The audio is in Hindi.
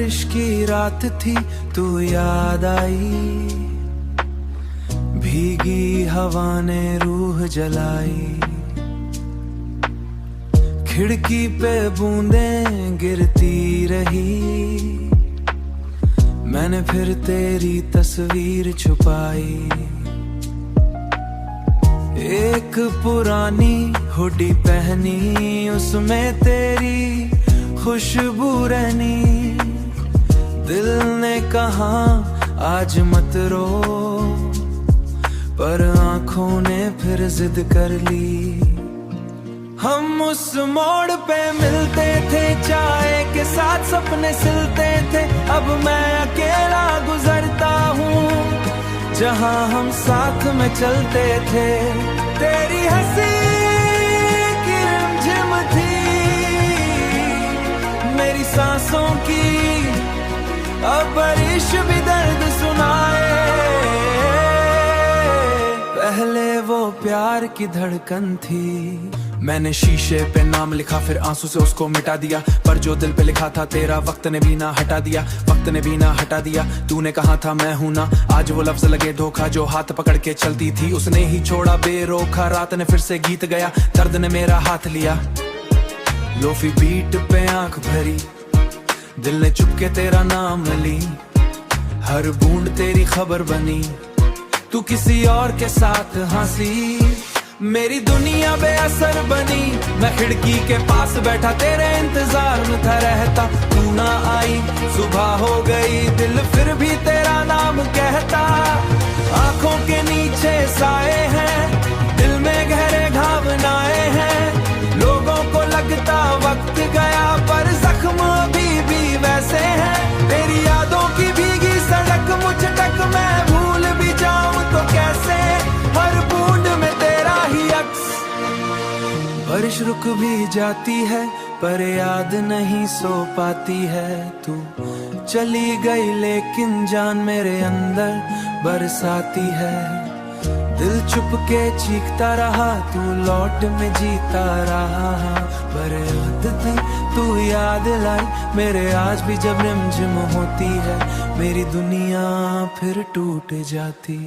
बारिश की रात थी, तू याद आई, भीगी हवा ने रूह जलाई। खिड़की पे बूंदें गिरती रही, मैंने फिर तेरी तस्वीर छुपाई। एक पुरानी हुडी पहनी, उसमें तेरी खुशबू रहनी। दिल ने कहा आज मत रो, पर आंखों ने फिर जिद कर ली। हम उस मोड़ पे मिलते थे, चाय के साथ सपने सिलते थे। अब मैं अकेला गुजरता हूँ, जहाँ हम साथ में चलते थे। तेरी हंसी की रिमझिम थी मेरी सांसों की, अब बारिश भी दर्द सुनाए। पहले वो प्यार की धड़कन थी। मैंने शीशे पे नाम लिखा, फिर आंसू से उसको मिटा दिया। पर जो दिल पे लिखा था तेरा, वक्त ने भी ना हटा दिया, वक्त ने भी ना हटा दिया। तूने कहा था मैं हूं ना, आज वो लफ्ज लगे धोखा। जो हाथ पकड़ के चलती थी, उसने ही छोड़ा बेरोखा। रात ने फिर से गीत गया, दर्द ने मेरा हाथ लिया। लोफी बीट पे आंख भरी, दिल ने चुपके तेरा नाम ली। हर बूंद तेरी खबर बनी, तू किसी और के साथ हंसी। मेरी दुनिया बेअसर बनी, मैं खिड़की के पास बैठा तेरे इंतजार में था रहता। तू ना आई, सुबह हो गई, दिल फिर भी तेरा नाम कहता। आंखों के नीचे साए हैं, दिल में गहरे घावनाएं हैं। लोगों को लगता वक्त गया, पर जख्म अभी भी वैसे हैं। तेरी यादों की भीगी सड़क मुझ तक, मैं भूल भी जाऊं तो कैसे। हर बूंद में तेरा ही अक्स। बारिश रुक भी जाती है, पर याद नहीं सो पाती है। तू चली गई लेकिन जान मेरे अंदर बरसाती है। दिल चुप के चीखता रहा, तू लौट में जीता रहा। पर आदतें तू याद लाई मेरे, आज भी जब रिमझिम होती है। मेरी दुनिया फिर टूट जाती।